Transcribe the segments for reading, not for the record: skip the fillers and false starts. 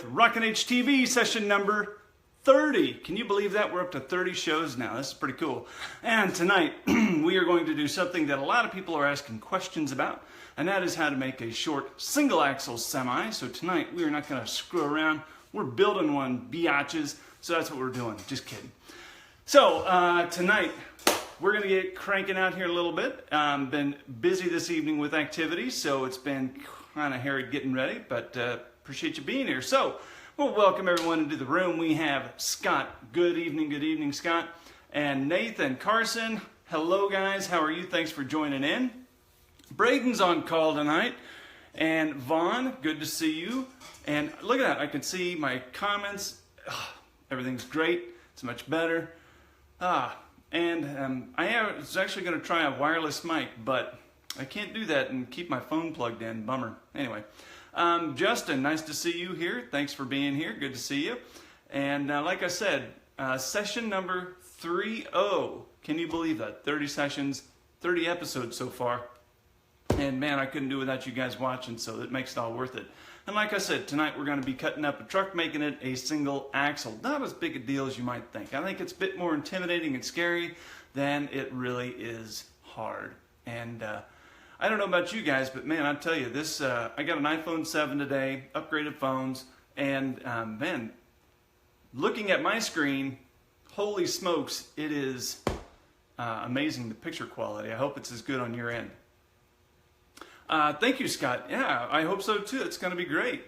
Rockin H TV session number 30. Can you believe that? We're up to 30 shows now. This is pretty cool. And tonight we are going to do something that a lot of people are asking questions about, and that is how to make a short single axle semi. So tonight we are not going to screw around. We're building one, biatches. So that's what we're doing. Just kidding. So tonight we're going to get cranking out here a little bit. Been busy this evening with activities, so it's been kind of hairy getting ready, but appreciate you being here. So we'll welcome everyone into the room. We have Scott. Good evening, Scott. And Nathan Carson. Hello, guys. How are you? Thanks for joining in. Braden's on call tonight. And Vaughn, good to see you. And look at that. I can see my comments. Everything's great. It's much better. I was actually going to try a wireless mic, but I can't do that and keep my phone plugged in. Bummer. Anyway, Justin, nice to see you here. Thanks for being here. Good to see you. And like I said, session number 30. Can you believe that? 30 sessions, 30 episodes so far. And man, I couldn't do it without you guys watching, so it makes it all worth it. And like I said, tonight we're going to be cutting up a truck, making it a single axle. Not as big a deal as you might think. I think it's a bit more intimidating and scary than it really is hard. And I don't know about you guys, but man, I tell you, this I got an iPhone 7 today, upgraded phones, and man, looking at my screen, holy smokes, it is amazing, the picture quality. I hope it's as good on your end. Thank you, Scott. Yeah, I hope so too. It's going to be great.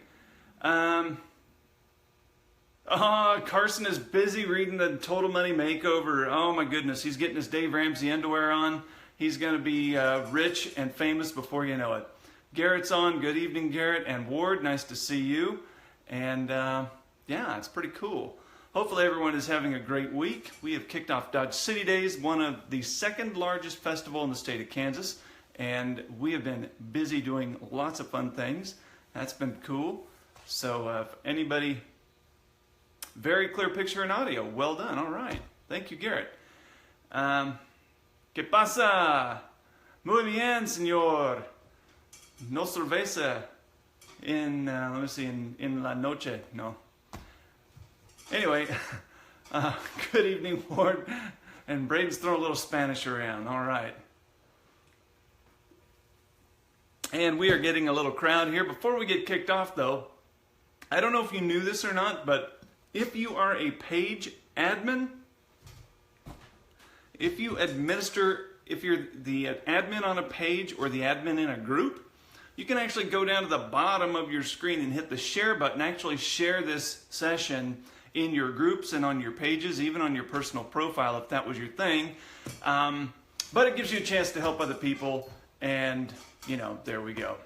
Carson is busy reading the Total Money Makeover. Oh my goodness, he's getting his Dave Ramsey underwear on. He's going to be rich and famous before you know it. Garrett's on. Good evening, Garrett. And Ward, nice to see you. And yeah, it's pretty cool. Hopefully everyone is having a great week. We have kicked off Dodge City Days, one of the second largest festival in the state of Kansas. And we have been busy doing lots of fun things. That's been cool. So if anybody, very clear picture and audio. Well done. All right. Thank you, Garrett. ¿Qué pasa? Muy bien, señor. No cerveza in, let me see, in la noche. No. Anyway, good evening, Ward. And Braden's throwing a little Spanish around. All right. And we are getting a little crowd here. Before we get kicked off, though, I don't know if you knew this or not, but if you are a page admin, if you're the admin on a page or the admin in a group, you can actually go down to the bottom of your screen and hit the share button, actually share this session in your groups and on your pages, even on your personal profile if that was your thing. But it gives you a chance to help other people, and you know, there we go.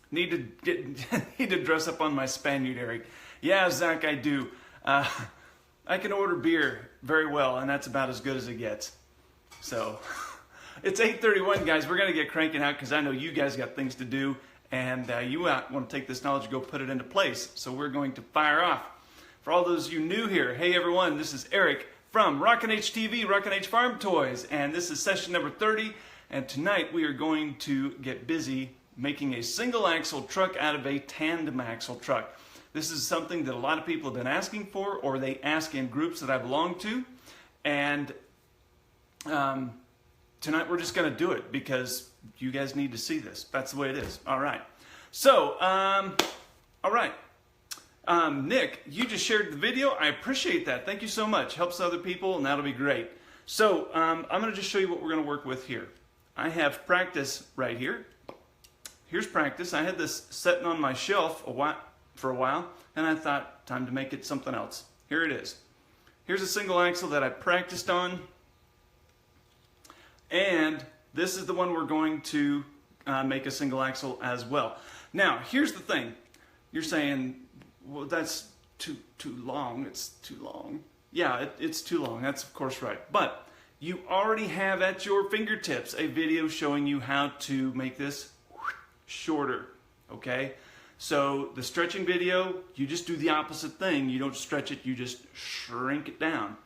Need to dress up on my Spaniard, Eric. Yeah, Zach, I do. I can order beer very well, and that's about as good as it gets. So, it's 8:31, guys. We're going to get cranking out because I know you guys got things to do, and you want to take this knowledge and go put it into place. So we're going to fire off. For all those of you new here, hey everyone, this is Eric from Rockin H TV, Rockin H Farm Toys, and this is session number 30. And tonight we are going to get busy making a single axle truck out of a tandem axle truck. This is something that a lot of people have been asking for, or they ask in groups that I belong to. And tonight we're just going to do it because you guys need to see this. That's the way it is. All right. So, all right. Nick, you just shared the video. I appreciate that. Thank you so much. Helps other people, and that'll be great. So I'm going to just show you what we're going to work with here. I have practice right here. Here's practice. I had this sitting on my shelf for a while, and I thought, time to make it something else. Here it is. Here's a single axle that I practiced on, and this is the one we're going to make a single axle as well. Now, here's the thing. You're saying, well, that's too long. It's too long. Yeah, it's too long. That's of course right. But you already have at your fingertips a video showing you how to make this shorter, okay? So the stretching video, you just do the opposite thing. You don't stretch it, you just shrink it down.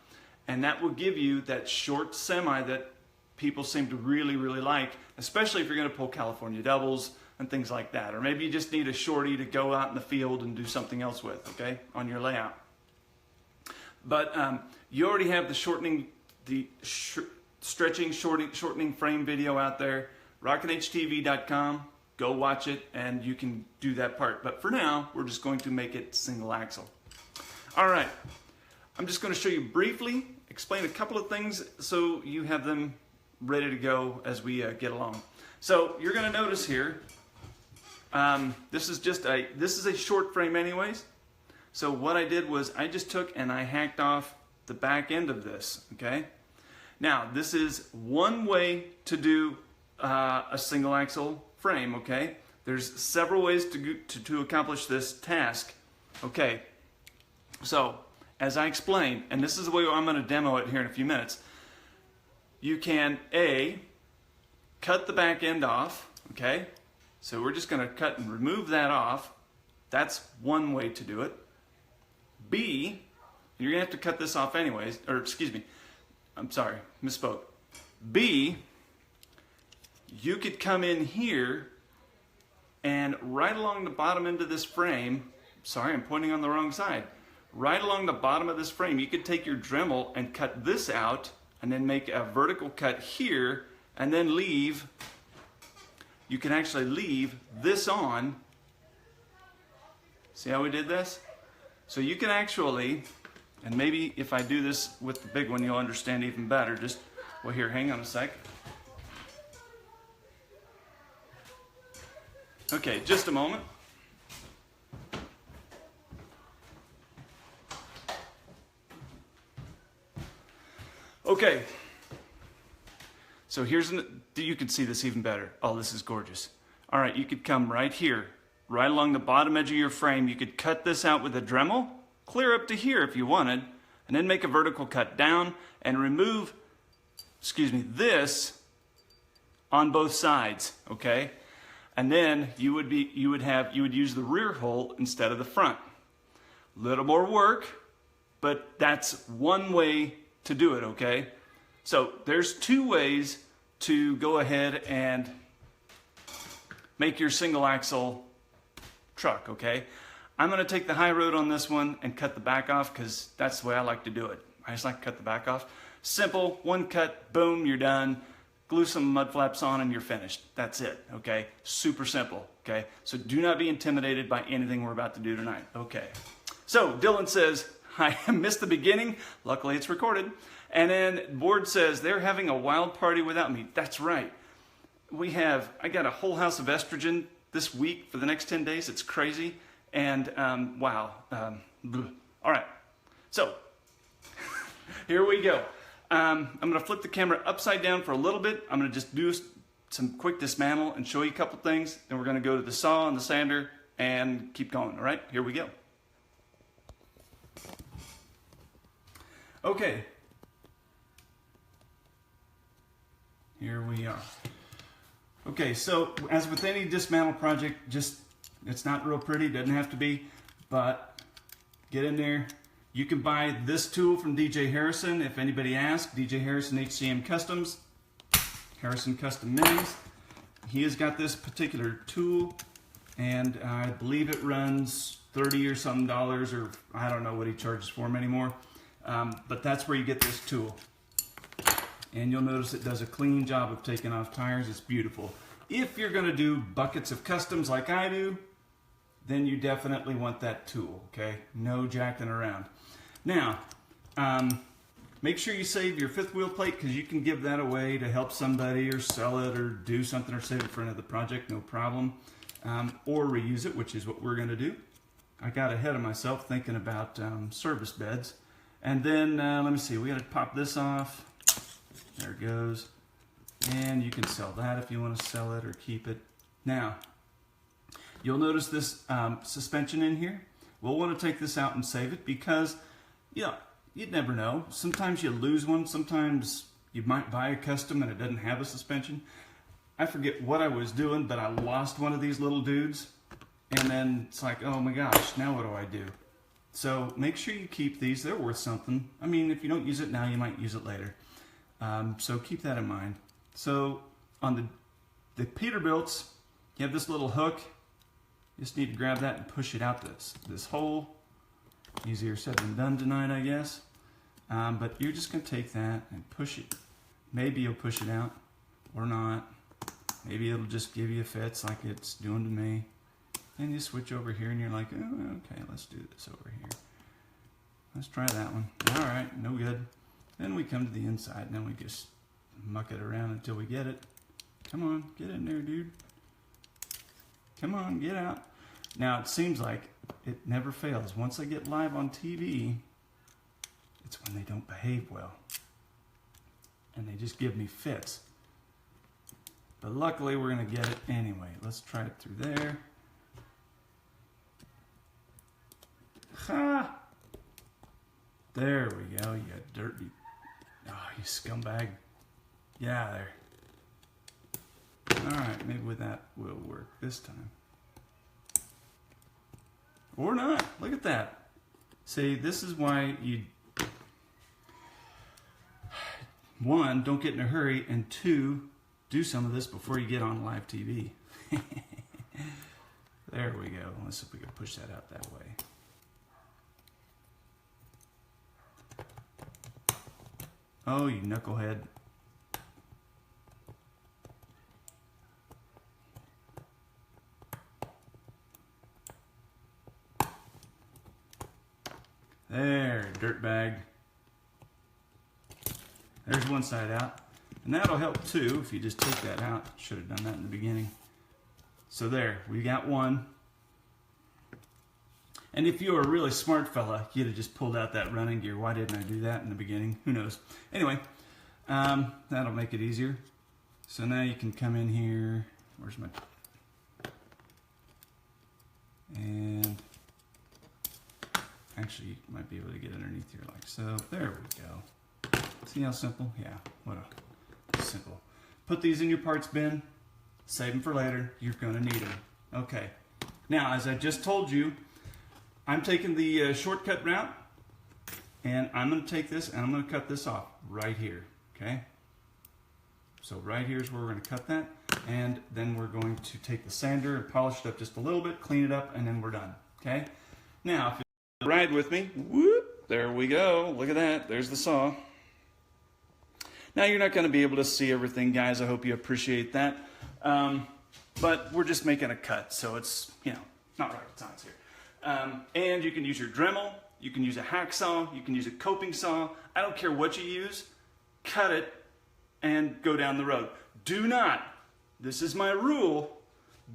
And that will give you that short semi that people seem to really, really like, especially if you're gonna pull California doubles, and things like that. Or maybe you just need a shorty to go out in the field and do something else with, okay, on your layout. But you already have the stretching, shortening frame video out there. RockinHTV.com. Go watch it, and you can do that part. But for now, we're just going to make it single axle. All right. I'm just going to show you briefly, explain a couple of things so you have them ready to go as we get along. So you're going to notice here, this is a short frame anyways. So what I did was I just took and I hacked off the back end of this, okay? Now, this is one way to do a single axle frame, okay? There's several ways to accomplish this task. Okay, so as I explained, and this is the way I'm going to demo it here in a few minutes, you can A, cut the back end off, okay? So we're just going to cut and remove that off. That's one way to do it. B, you're going to have to cut this off anyways, or excuse me, I'm sorry, misspoke. B, you could come in here and right along the bottom end of this frame, sorry, I'm pointing on the wrong side. Right along the bottom of this frame, you could take your Dremel and cut this out and then make a vertical cut here and then leave, you can actually leave this on. See how we did this? So you can actually, and maybe if I do this with the big one, you'll understand even better. Just, well here, hang on a sec. Okay, just a moment. Okay, so you can see this even better. Oh, this is gorgeous. All right, you could come right here, right along the bottom edge of your frame. You could cut this out with a Dremel, clear up to here if you wanted, and then make a vertical cut down and remove, this on both sides, okay? And then you would use the rear hole instead of the front. Little more work, but that's one way to do it, okay? So there's two ways to go ahead and make your single axle truck, okay? I'm gonna take the high road on this one and cut the back off because that's the way I like to do it. I just like to cut the back off. Simple, one cut, boom, you're done. Glue some mud flaps on and you're finished. That's it, okay? Super simple, okay? So do not be intimidated by anything we're about to do tonight, okay? So Dylan says, I missed the beginning. Luckily it's recorded. And then Board says, they're having a wild party without me. That's right. I got a whole house of estrogen this week for the next 10 days. It's crazy. And wow. All right. So here we go. I'm going to flip the camera upside down for a little bit. I'm going to just do some quick dismantle and show you a couple things. Then we're going to go to the saw and the sander and keep going. All right, here we go. Okay. Here we are. Okay, so as with any dismantle project, it's not real pretty, doesn't have to be, but get in there. You can buy this tool from DJ Harrison, if anybody asks. DJ Harrison HCM Customs, Harrison Custom Minis. He has got this particular tool, and I believe it runs $30 or something, or I don't know what he charges for them anymore. But that's where you get this tool. And you'll notice it does a clean job of taking off tires. It's beautiful. If you're going to do buckets of customs like I do, then you definitely want that tool, okay? No jacking around. Now, make sure you save your fifth wheel plate because you can give that away to help somebody or sell it or do something or save it for another project, no problem. Or reuse it, which is what we're going to do. I got ahead of myself thinking about service beds. And then, let me see, we got to pop this off. There it goes. And you can sell that if you want to sell it or keep it. Now, you'll notice this suspension in here. We'll want to take this out and save it because, yeah, you'd never know. Sometimes you lose one. Sometimes you might buy a custom and it doesn't have a suspension. I forget what I was doing, but I lost one of these little dudes. And then it's like, oh my gosh, now what do I do? So make sure you keep these. They're worth something. I mean, if you don't use it now, you might use it later. So keep that in mind. So on the Peterbilts, You have this little hook. You just need to grab that and push it out this hole. Easier said than done tonight, I guess. But you're just going to take that and push it. Maybe you'll push it out or not. Maybe it'll just give you fits like it's doing to me. Then you switch over here and you're like, oh, okay, let's do this over here. Let's try that one. All right, no good. Then we come to the inside and then we just muck it around until we get it. Come on, get in there, dude. Come on, get out. Now, it seems like it never fails. Once I get live on TV, it's when they don't behave well. And they just give me fits. But luckily, we're going to get it anyway. Let's try it through there. Ha! There we go. You got dirty. Oh, you scumbag. Yeah, there. Alright, maybe with that will work this time. Or not. Look at that. See, this is why you... 1, don't get in a hurry, and 2, do some of this before you get on live TV. There we go. Let's see if we can push that out that way. Oh, you knucklehead. There, dirtbag. There's one side out. And that'll help too if you just take that out. Should have done that in the beginning. So there, we got one. And if you were a really smart fella, you'd have just pulled out that running gear. Why didn't I do that in the beginning? Who knows? Anyway, that'll make it easier. So now you can come in here. Where's my... And actually, you might be able to get underneath here like so. There we go. See how simple? Yeah, what a simple. Put these in your parts bin. Save them for later. You're going to need them. Okay. Now, as I just told you, I'm taking the shortcut route, and I'm going to take this and I'm going to cut this off right here, okay? So right here is where we're going to cut that, and then we're going to take the sander and polish it up just a little bit, clean it up, and then we're done, okay? Now, if you ride with me, whoop, there we go. Look at that. There's the saw. Now, you're not going to be able to see everything, guys. I hope you appreciate that. But we're just making a cut, so it's, you know, not rocket science here. And you can use your Dremel, you can use a hacksaw, you can use a coping saw. I don't care what you use, cut it and go down the road. Do not, this is my rule,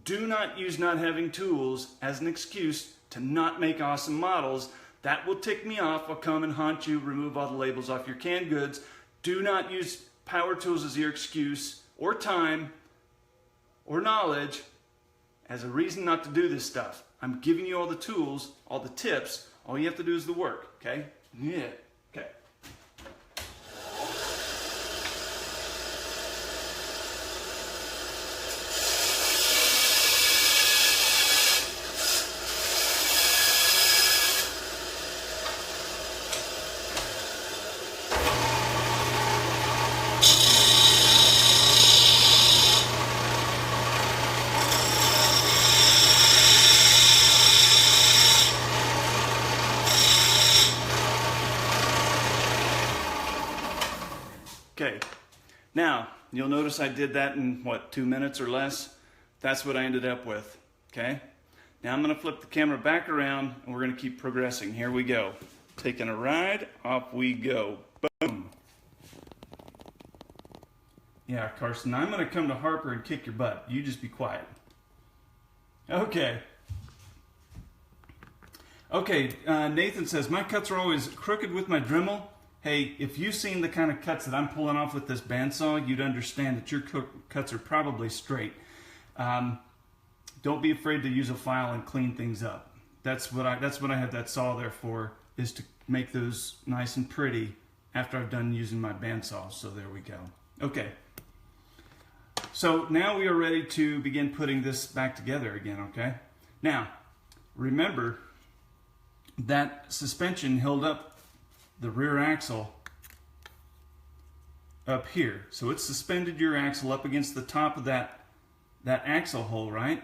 do not use not having tools as an excuse to not make awesome models. That will tick me off. I'll come and haunt you, remove all the labels off your canned goods. Do not use power tools as your excuse, or time, or knowledge as a reason not to do this stuff. I'm giving you all the tools, all the tips. All you have to do is the work, okay? Yeah, okay. Okay, now you'll notice I did that in what, 2 minutes or less? That's what I ended up with, okay? Now I'm gonna flip the camera back around and we're gonna keep progressing. Here we go. Taking a ride, off we go. Boom. Yeah, Carson, I'm gonna come to Harper and kick your butt. You just be quiet. Okay. Okay, Nathan says, my cuts are always crooked with my Dremel. Hey, if you've seen the kind of cuts that I'm pulling off with this bandsaw, you'd understand that your cuts are probably straight. Don't be afraid to use a file and clean things up. That's what I had that saw there for, is to make those nice and pretty after I've done using my bandsaw. So there we go. Okay. So now we are ready to begin putting this back together again, okay? Now, remember that suspension held up the rear axle up here. So it's suspended your axle up against the top of that that axle hole, right?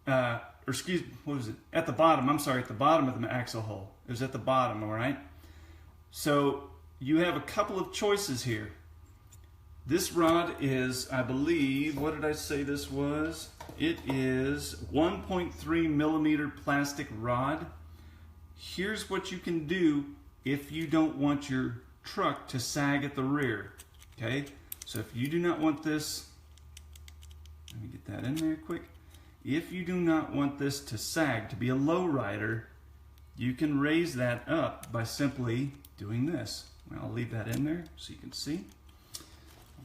Or excuse, what was it? At the bottom, I'm sorry, at the bottom of the axle hole. It was at the bottom, all right? So you have a couple of choices here. This rod is, I believe, what did I say this was? It is 1.3 millimeter plastic rod. Here's what you can do if you don't want your truck to sag at the rear, okay? So if you do not want this, let me get that in there quick. If you do not want this to sag, to be a low rider, you can raise that up by simply doing this. I'll leave that in there so you can see.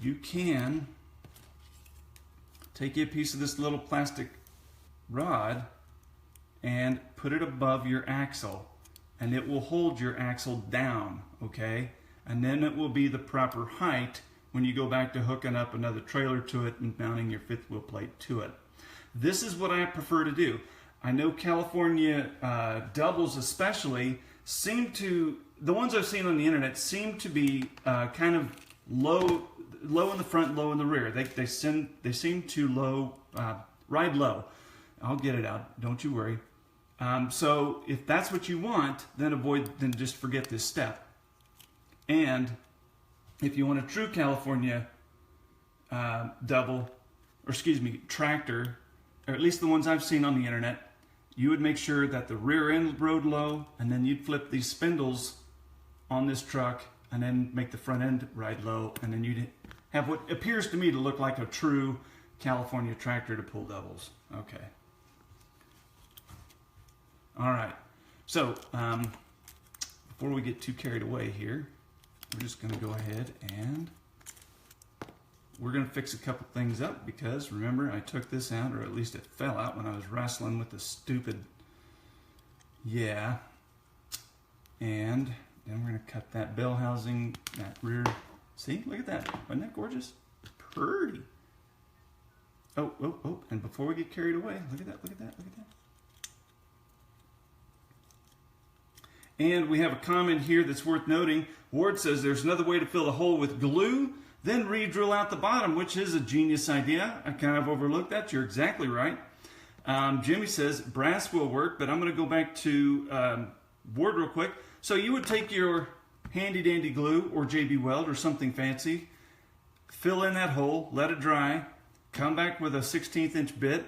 You can take a piece of this little plastic rod and put it above your axle, and it will hold your axle down, okay? And then it will be the proper height when you go back to hooking up another trailer to it and mounting your fifth wheel plate to it. This is what I prefer to do. I know California doubles especially seem to, the ones I've seen on the internet seem to be kind of low in the front, low in the rear. They seem to ride low. I'll get it out, don't you worry. So if that's what you want, then just forget this step. And if you want a true California tractor, or at least the ones I've seen on the internet, you would make sure that the rear end rode low, and then you'd flip these spindles on this truck and then make the front end ride low, and then you'd have what appears to me to look like a true California tractor to pull doubles. Okay. All right. So before we get too carried away here, we're just going to go ahead and we're going to fix a couple things up, because remember, I took this out, or at least it fell out when I was wrestling with the stupid, and then we're going to cut that bell housing, that rear. See, look at that. Wasn't that gorgeous? Pretty. Oh, and before we get carried away, look at that, look at that, look at that. And we have a comment here that's worth noting. Ward says there's another way to fill the hole with glue, then re-drill out the bottom, which is a genius idea. I kind of overlooked that. You're exactly right. Jimmy says brass will work, but I'm going to go back to Ward real quick. So you would take your handy dandy glue or JB Weld or something fancy, fill in that hole, let it dry, come back with a 1/16 inch bit,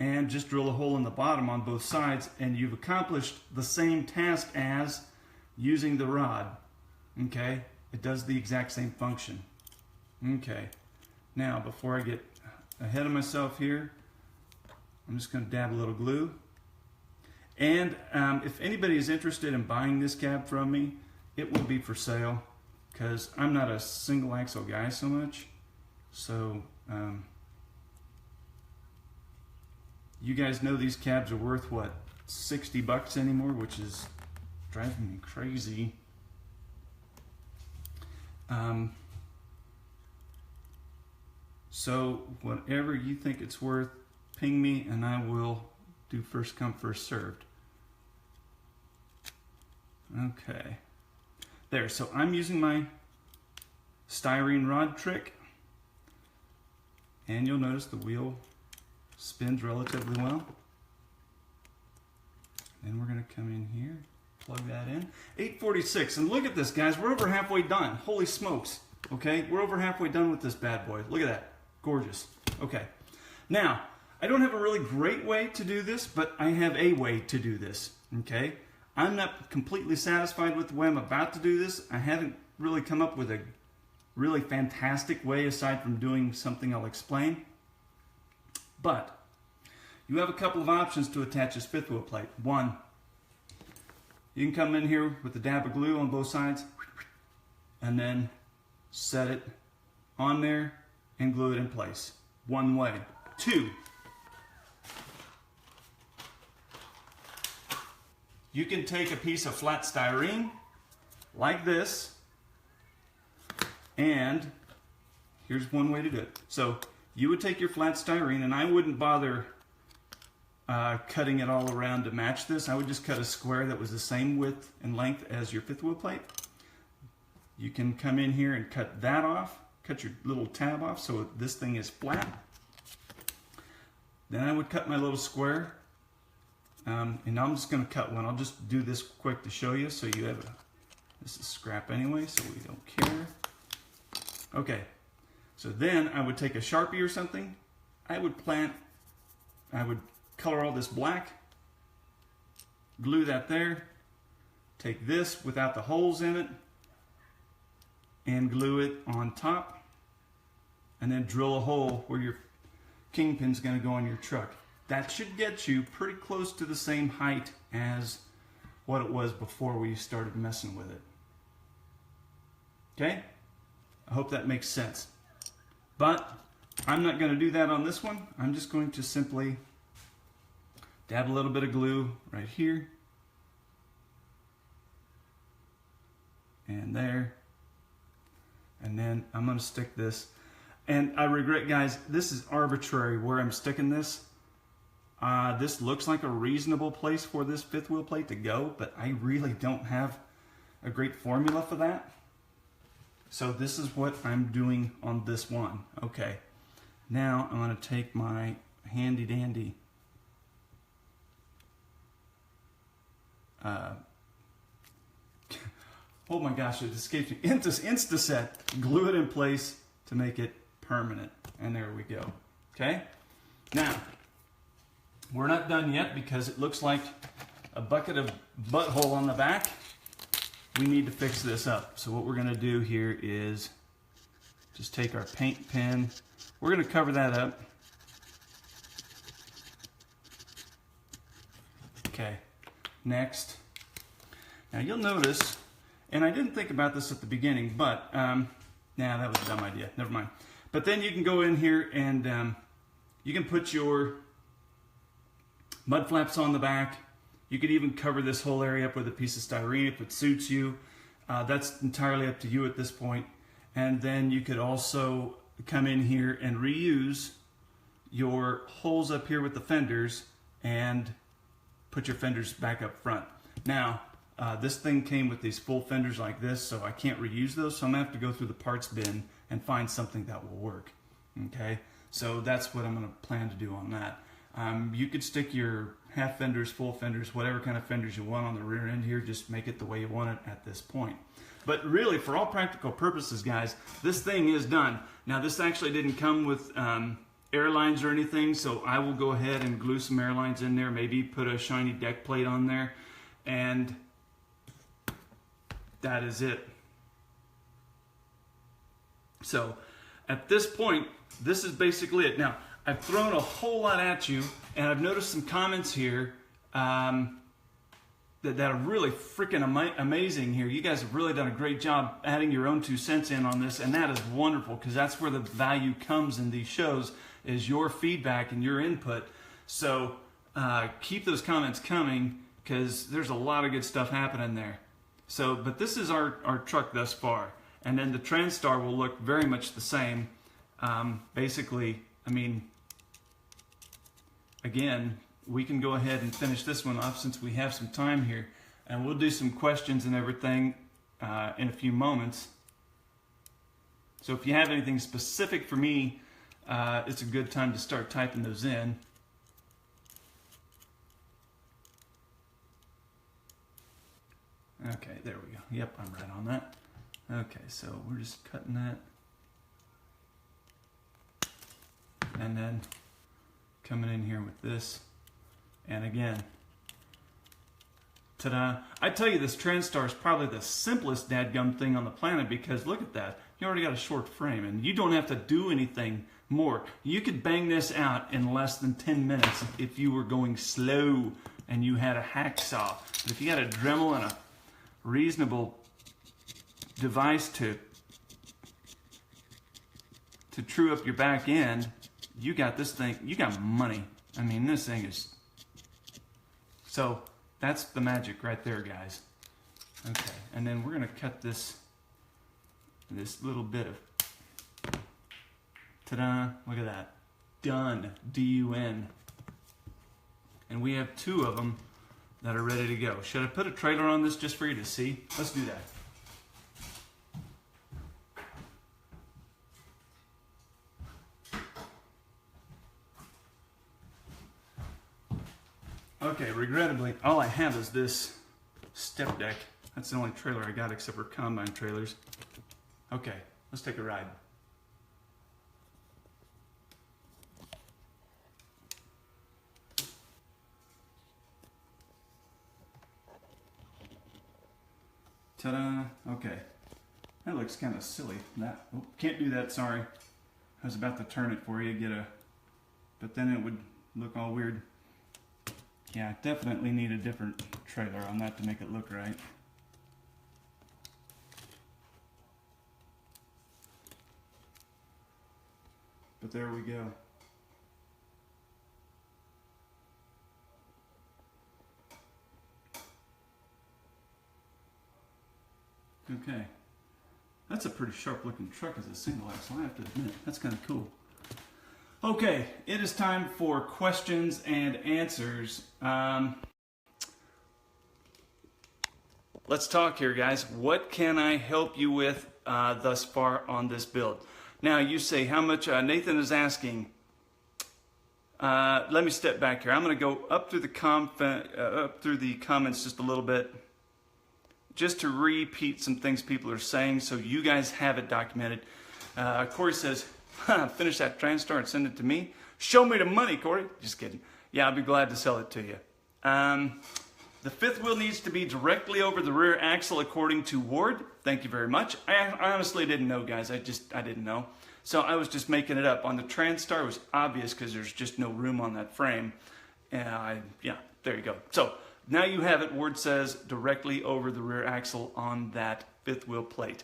and just drill a hole in the bottom on both sides, and you've accomplished the same task as using the rod. Okay, it does the exact same function. Okay, now before I get ahead of myself here, I'm just going to dab a little glue. And if anybody is interested in buying this cab from me, it will be for sale, because I'm not a single axle guy so much. So you guys know these cabs are worth what, $60 anymore, which is driving me crazy. So whatever you think it's worth, ping me and I will do first come, first served. Okay. There, so I'm using my styrene rod trick, and you'll notice the wheel spins relatively well. Then we're going to come in here, plug that in. 846, and look at this, guys, we're over halfway done. Holy smokes. Okay, we're over halfway done with this bad boy. Look at that. Gorgeous. Okay, now I don't have a really great way to do this, but I have a way to do this. Okay, I'm not completely satisfied with the way I'm about to do this. I haven't really come up with a really fantastic way aside from doing something I'll explain. But you have a couple of options to attach this fifth wheel plate. One, you can come in here with a dab of glue on both sides and then set it on there and glue it in place. One way. Two, you can take a piece of flat styrene like this, and here's one way to do it. So you would take your flat styrene, and I wouldn't bother cutting it all around to match this. I would just cut a square that was the same width and length as your fifth wheel plate. You can come in here and cut that off, cut your little tab off so this thing is flat. Then I would cut my little square. And I'm just going to cut one. I'll just do this quick to show you so you have this is scrap anyway, so we don't care. Okay, so then I would take a Sharpie or something. I would color all this black, glue that there, take this without the holes in it, and glue it on top, and then drill a hole where your kingpin's going to go on your truck. That should get you pretty close to the same height as what it was before we started messing with it. Okay? I hope that makes sense. But I'm not going to do that on this one. I'm just going to simply dab a little bit of glue right here and there. And then I'm going to stick this. And I regret, guys, this is arbitrary where I'm sticking this. This looks like a reasonable place for this fifth wheel plate to go, but I really don't have a great formula for that. So this is what I'm doing on this one. Okay, now I'm going to take my handy dandy oh my gosh, it escaped me. Instaset, glue it in place to make it permanent. And there we go. Okay, now we're not done yet because it looks like a bucket of butthole on the back. We need to fix this up. So what we're going to do here is just take our paint pen. We're going to cover that up. Okay, next. Now you'll notice, and I didn't think about this at the beginning, but nah, that was a dumb idea. Never mind. But then you can go in here and you can put your mud flaps on the back. You could even cover this whole area up with a piece of styrene if it suits you. That's entirely up to you at this point. And then you could also come in here and reuse your holes up here with the fenders and put your fenders back up front. Now, this thing came with these full fenders like this, so I can't reuse those, so I'm gonna have to go through the parts bin and find something that will work. Okay, so that's what I'm gonna plan to do on that. You could stick your half fenders, full fenders, whatever kind of fenders you want on the rear end here, just make it the way you want it at this point. But really, for all practical purposes, guys, this thing is done. Now, this actually didn't come with airlines or anything, so I will go ahead and glue some airlines in there, maybe put a shiny deck plate on there, and that is it. So, at this point, this is basically it. Now, I've thrown a whole lot at you, and I've noticed some comments here that are really freaking amazing here. You guys have really done a great job adding your own 2 cents in on this, and that is wonderful because that's where the value comes in these shows, is your feedback and your input. So keep those comments coming because there's a lot of good stuff happening there. So, but this is our truck thus far, and then the TransStar will look very much the same. Basically, I mean, again, we can go ahead and finish this one off since we have some time here, and we'll do some questions and everything in a few moments. So if you have anything specific for me, it's a good time to start typing those in. Okay, there we go. Yep, I'm right on that. Okay, so we're just cutting that. And then coming in here with this. And again, ta-da. I tell you, this TransStar is probably the simplest dadgum thing on the planet because look at that. You already got a short frame and you don't have to do anything more. You could bang this out in less than 10 minutes if you were going slow and you had a hacksaw. But if you got a Dremel and a reasonable device to true up your back end, you got this thing, you got money. I mean, this thing is... So that's the magic right there, guys. Okay, and then we're gonna cut this little bit of, ta-da, look at that, done, D-U-N. And we have 2 of them that are ready to go. Should I put a trailer on this just for you to see? Let's do that. Okay, regrettably, all I have is this step deck. That's the only trailer I got except for combine trailers. Okay, let's take a ride. Ta-da! Okay, that looks kind of silly. That can't do that. Sorry, I was about to turn it for you, but then it would look all weird. Yeah, definitely need a different trailer on that to make it look right. But there we go. Okay, that's a pretty sharp looking truck as a single axle, I have to admit. That's kind of cool. Okay, it is time for questions and answers. Let's talk here, guys. What can I help you with thus far on this build? Now, you say how much Nathan is asking. Let me step back here. I'm going to go up through the comments just a little bit, just to repeat some things people are saying so you guys have it documented. Corey says, finish that TransStar and send it to me. Show me the money, Corey. Just kidding. Yeah, I'll be glad to sell it to you. The fifth wheel needs to be directly over the rear axle according to Ward. Thank you very much. I honestly didn't know, guys. I didn't know. So I was just making it up. On the TransStar, it was obvious because there's just no room on that frame. Yeah, there you go. So now you have it. Ward says directly over the rear axle on that fifth wheel plate.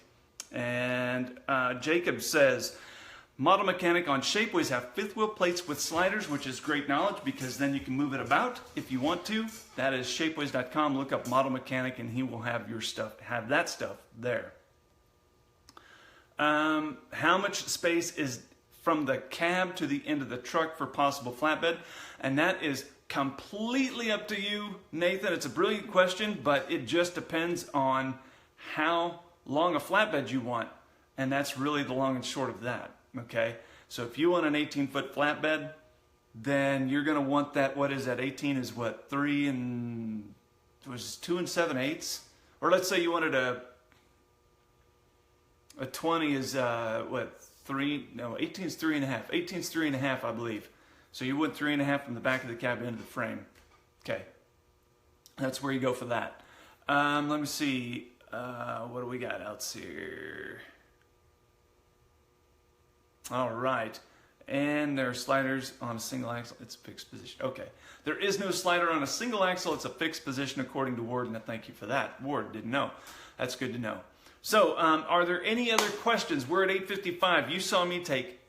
And Jacob says, model mechanic on Shapeways have fifth wheel plates with sliders, which is great knowledge because then you can move it about if you want to. That is shapeways.com. Look up model mechanic and he will have your stuff, have that stuff there. How much space is from the cab to the end of the truck for possible flatbed? And that is completely up to you, Nathan. It's a brilliant question, but it just depends on how long a flatbed you want. And that's really the long and short of that. Okay, so if you want an 18-foot flatbed, then you're going to want that. What is that? 18 is what? 2 7/8, or let's say you wanted a 20 is what? 3? No, 18 is 3.5. 18 is 3.5, I believe. So you want 3.5 from the back of the cab into the frame. Okay, that's where you go for that. Let me see. What do we got else here? All right, and there are sliders on a single axle. It's a fixed position. Okay, there is no slider on a single axle. It's a fixed position according to Ward, and thank you for that. Ward didn't know. That's good to know. So, are there any other questions? We're at 8:55. You saw me take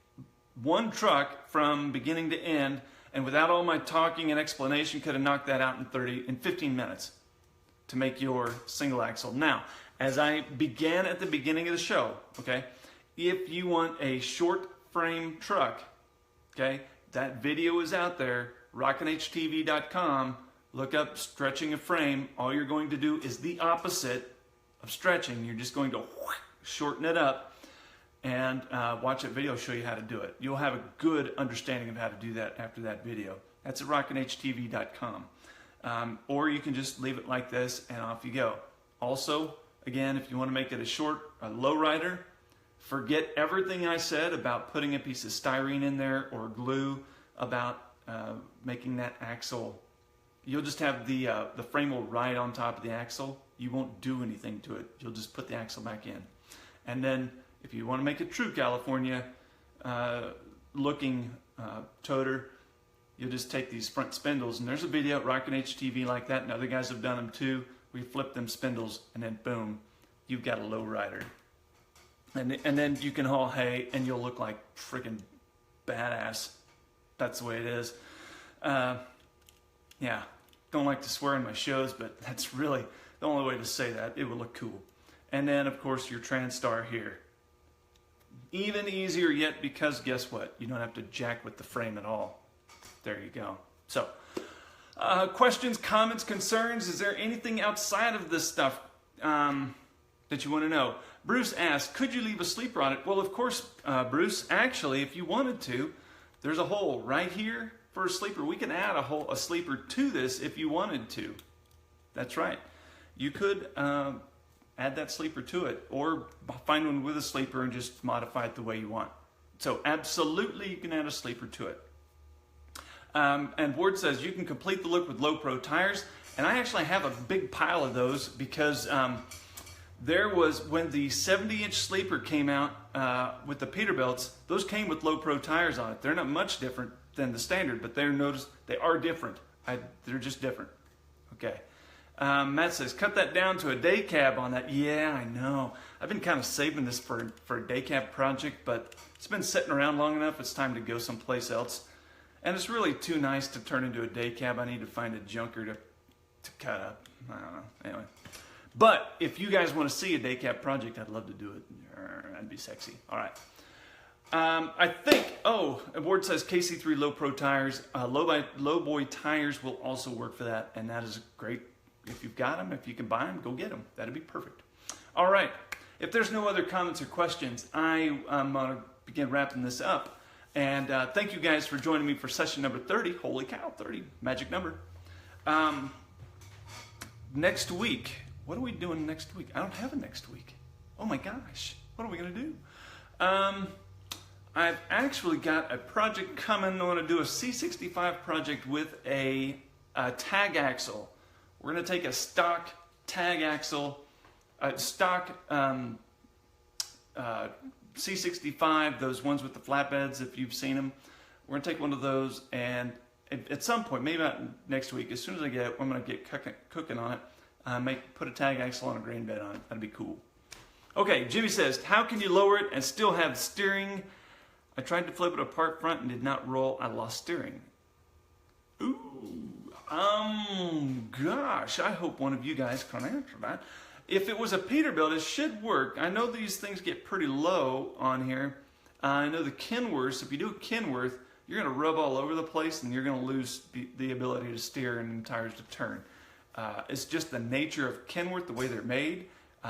one truck from beginning to end, and without all my talking and explanation, could have knocked that out in 15 minutes to make your single axle. Now, as I began at the beginning of the show, okay, if you want a short frame truck, okay, that video is out there, rockinhtv.com. Look up stretching a frame. All you're going to do is the opposite of stretching. You're just going to shorten it up and watch that video show you how to do it. You'll have a good understanding of how to do that after that video. That's at rockinhtv.com. Or you can just leave it like this and off you go. Also, again, if you want to make it a low rider, forget everything I said about putting a piece of styrene in there or glue about making that axle. You'll just have the frame will ride on top of the axle. You won't do anything to it. You'll just put the axle back in. And then if you want to make a true California looking toter, you'll just take these front spindles. And there's a video at Rockin H TV like that, and other guys have done them too. We flip them spindles and then boom, you've got a low rider. And then you can haul hay and you'll look like freaking badass. That's the way it is. Yeah, don't like to swear in my shows, but that's really the only way to say that. It will look cool. And then, of course, your TransStar here. Even easier yet because guess what? You don't have to jack with the frame at all. There you go. So, questions, comments, concerns? Is there anything outside of this stuff that you want to know? Bruce asked, could you leave a sleeper on it? Well, of course, Bruce, actually, if you wanted to, there's a hole right here for a sleeper. We can add a sleeper to this if you wanted to. That's right. You could add that sleeper to it, or find one with a sleeper and just modify it the way you want. So absolutely you can add a sleeper to it. And Ward says you can complete the look with low pro tires. And I actually have a big pile of those because there was, when the 70-inch sleeper came out with the Peterbilts, those came with low pro tires on it. They're not much different than the standard, but they are different. They're just different. Okay. Matt says, cut that down to a day cab on that. Yeah, I know. I've been kind of saving this for a day cab project, but it's been sitting around long enough. It's time to go someplace else. And it's really too nice to turn into a day cab. I need to find a junker to cut up. I don't know. Anyway. But if you guys want to see a day cab project, I'd love to do it. That'd be sexy. All right. I think, Ward says KC3 low pro tires, low boy tires will also work for that. And that is great. If you've got them, if you can buy them, go get them. That'd be perfect. All right. If there's no other comments or questions, I'm going to begin wrapping this up. And thank you guys for joining me for session number 30. Holy cow, 30. Magic number. Next week, what are we doing next week? I don't have a next week. Oh my gosh. What are we going to do? I've actually got a project coming. I want to do a C65 project with a tag axle. We're going to take a stock tag axle, stock C65, those ones with the flatbeds, if you've seen them. We're going to take one of those, and at some point, maybe not next week, as soon as I get it, I'm going to get cooking on it, put a tag axle on a grain bed on it. That'd be cool. Okay, Jimmy says, how can you lower it and still have steering? I tried to flip it apart front and did not roll. I lost steering. Ooh, gosh, I hope one of you guys can answer that. If it was a Peterbilt, it should work. I know these things get pretty low on here. I know the Kenworths, if you do a Kenworth, you're going to rub all over the place and you're going to lose the ability to steer and tires to turn. It's just the nature of Kenworth, the way they're made.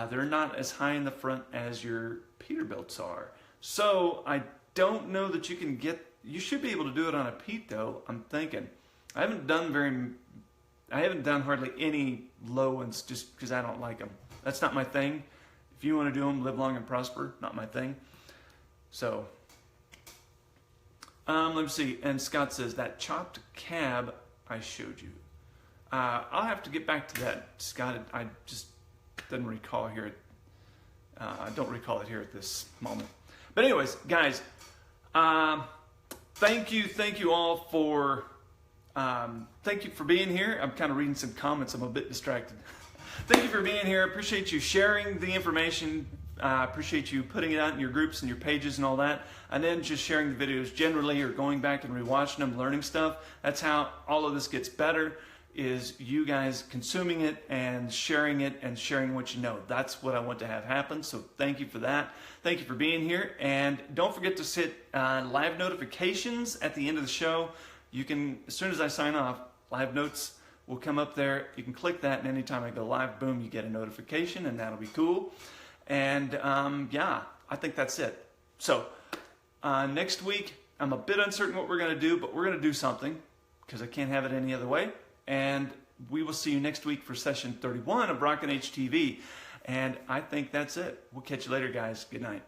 They're not as high in the front as your Peterbilts are. So I don't know that you can you should be able to do it on a Pete though, I'm thinking. I haven't done hardly any low ones just because I don't like them. That's not my thing. If you want to do them, live long and prosper, not my thing. So, let me see. And Scott says, that chopped cab I showed you. I'll have to get back to that, Scott. I just didn't recall here. I don't recall it here at this moment. But anyways, guys, thank you all for... thank you for being here. I'm kind of reading some comments. I'm a bit distracted. Thank you for being here. Appreciate you sharing the information. Appreciate you putting it out in your groups and your pages and all that. And then just sharing the videos generally, or going back and rewatching them, learning stuff. That's how all of this gets better, is you guys consuming it and sharing what you know. That's what I want to have happen. So thank you for that. Thank you for being here. And don't forget to set live notifications at the end of the show. You can, as soon as I sign off, live notes will come up there. You can click that, and anytime I go live, boom, you get a notification, and that'll be cool. And yeah, I think that's it. So next week, I'm a bit uncertain what we're going to do, but we're going to do something because I can't have it any other way. And we will see you next week for session 31 of Rockin H TV. And I think that's it. We'll catch you later, guys. Good night.